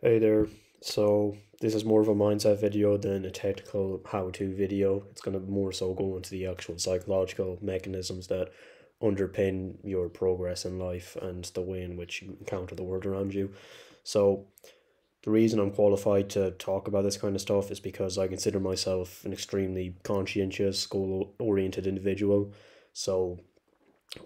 Hey there. So this is more of a mindset video than a technical how-to video. It's going to more so go into the actual psychological mechanisms that underpin your progress in life and the way in which you encounter the world around you. So the reason I'm qualified to talk about this kind of stuff is because I consider myself an extremely conscientious, goal-oriented individual. So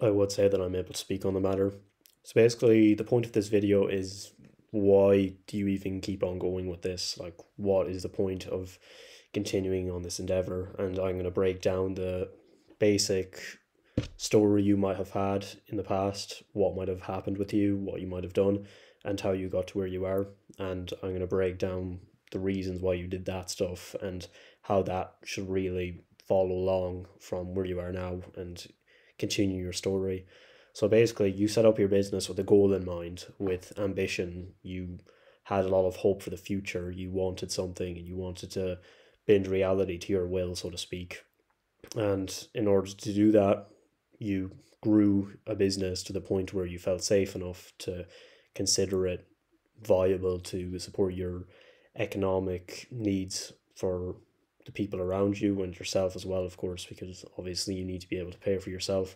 I would say that I'm able to speak on the matter. So basically, the point of this video is why do you even keep on going with this? Like, what is the point of continuing on this endeavor? And I'm going to break down the basic story you might have had in the past, what might have happened with you, what you might have done, and how you got to where you are. And I'm going to break down the reasons why you did that stuff and how that should really follow along from where you are now and continue your story. So basically, you set up your business with a goal in mind, with ambition. You had a lot of hope for the future. You wanted something and you wanted to bend reality to your will, so to speak. And in order to do that, you grew a business to the point where you felt safe enough to consider it viable to support your economic needs for the people around you and yourself as well, of course, because obviously you need to be able to pay for yourself.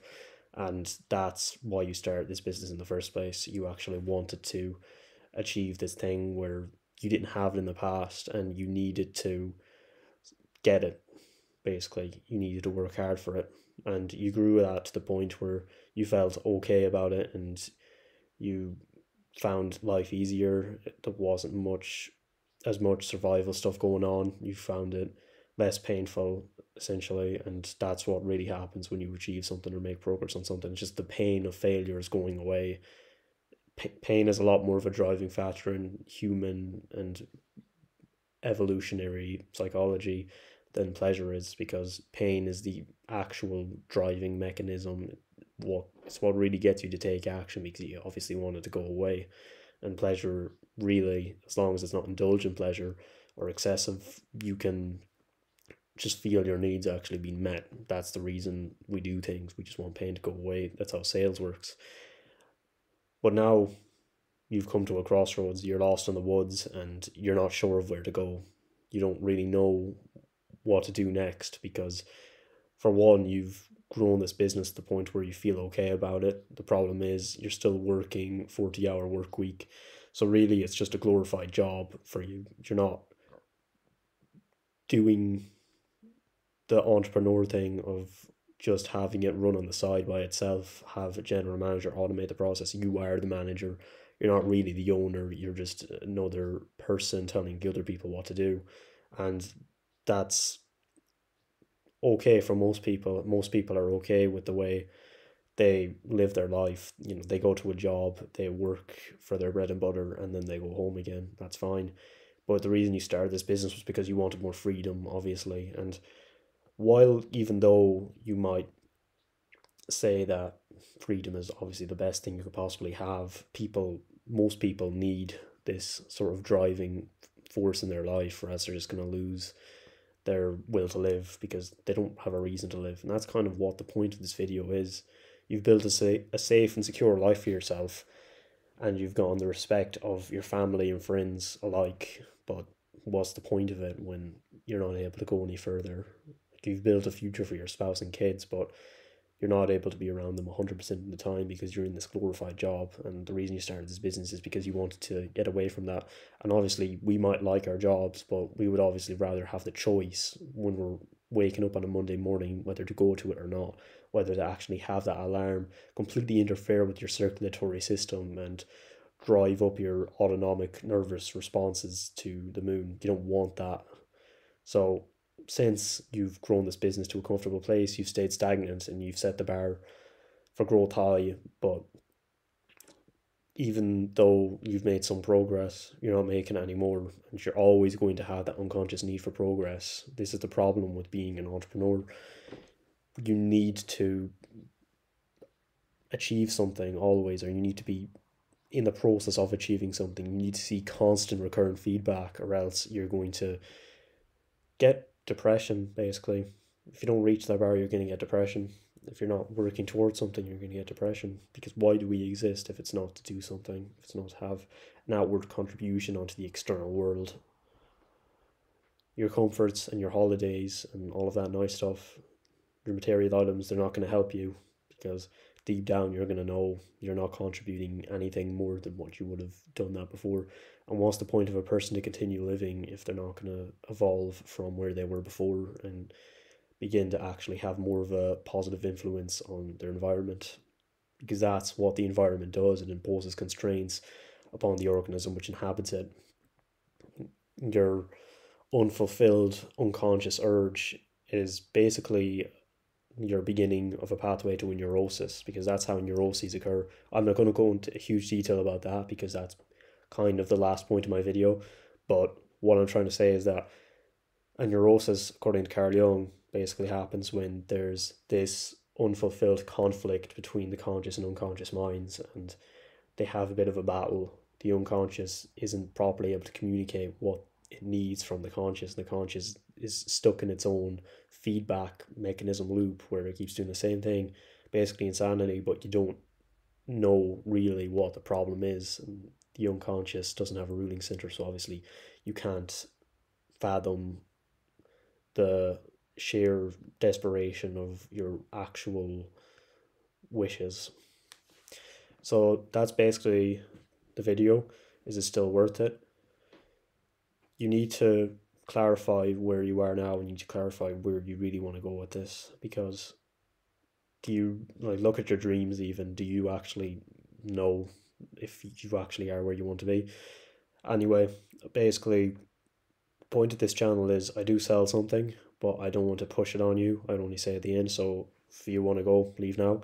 And that's why you started this business in the first place. You actually wanted to achieve this thing where you didn't have it in the past and you needed to get it. Basically, you needed to work hard for it, and you grew that to the point where you felt okay about it and you found life easier. There wasn't much survival stuff going on. You found it less painful, essentially, and that's what really happens when you achieve something or make progress on something. It's just the pain of failure is going away. Pain is a lot more of a driving factor in human and evolutionary psychology than pleasure is, because pain is the actual driving mechanism. It's what really gets you to take action, because you obviously want it to go away. And pleasure, really, as long as it's not indulgent pleasure or excessive, you can just feel your needs actually being met. That's the reason we do things. We just want pain to go away. That's how sales works. But now you've come to a crossroads, you're lost in the woods and you're not sure of where to go. You don't really know what to do next, because for one, you've grown this business to the point where you feel okay about it. The problem is you're still working 40-hour work week. So really it's just a glorified job for you. You're not doing the entrepreneur thing of just having it run on the side by itself, have a general manager automate the process. You are the manager. You're not really the owner. You're just another person telling the other people what to do. And that's okay for most people. Most people are okay with the way they live their life. You know, they go to a job, they work for their bread and butter, and then they go home again. That's fine. But the reason you started this business was because you wanted more freedom, obviously. And while even though you might say that freedom is obviously the best thing you could possibly have, most people need this sort of driving force in their life, or else they're just going to lose their will to live because they don't have a reason to live. And that's kind of what the point of this video is. You've built a safe and secure life for yourself, and you've gotten the respect of your family and friends alike. But what's the point of it when you're not able to go any further? Like, you've built a future for your spouse and kids, but you're not able to be around them 100% of the time because you're in this glorified job. And the reason you started this business is because you wanted to get away from that. And obviously, we might like our jobs, but we would obviously rather have the choice when we're waking up on a Monday morning whether to go to it or not, whether to actually have that alarm completely interfere with your circulatory system and drive up your autonomic nervous responses to the moon. You don't want that. So since you've grown this business to a comfortable place, you've stayed stagnant and you've set the bar for growth high. But even though you've made some progress, you're not making it anymore, and you're always going to have that unconscious need for progress. This is the problem with being an entrepreneur. You need to achieve something always, or you need to be in the process of achieving something. You need to see constant recurrent feedback, or else you're going to get depression, basically. If you don't reach that bar, you're going to get depression. If you're not working towards something, you're going to get depression. Because why do we exist if it's not to do something, if it's not to have an outward contribution onto the external world? Your comforts and your holidays and all of that nice stuff, your material items, they're not going to help you, because deep down you're going to know you're not contributing anything more than what you would have done that before. And what's the point of a person to continue living if they're not going to evolve from where they were before and begin to actually have more of a positive influence on their environment? Because that's what the environment does. It imposes constraints upon the organism which inhabits it. Your unfulfilled unconscious urge is basically your beginning of a pathway to a neurosis, because that's how neuroses occur. I'm not going to go into huge detail about that because that's kind of the last point of my video, but what I'm trying to say is that a neurosis, according to Carl Jung, basically happens when there's this unfulfilled conflict between the conscious and unconscious minds, and they have a bit of a battle. The unconscious isn't properly able to communicate what it needs from the conscious. The conscious is stuck in its own feedback mechanism loop where it keeps doing the same thing, basically insanity, but you don't know really what the problem is. And the unconscious doesn't have a ruling center, so obviously you can't fathom the sheer desperation of your actual wishes. So that's basically the video. Is it still worth it? You need to clarify where you are now, and you need to clarify where you really want to go with this, because do you like look at your dreams? Even do you actually know if you actually are where you want to be? Anyway, basically the point of this channel is I do sell something, but I don't want to push it on you. I'd only say at the end, so if you want to go, leave now.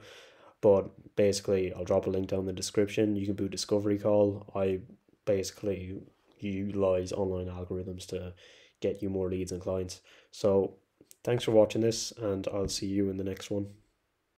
But basically I'll drop a link down in the description. You can boot Discovery Call. I basically utilize online algorithms to get you more leads and clients. So thanks for watching this, and I'll see you in the next one.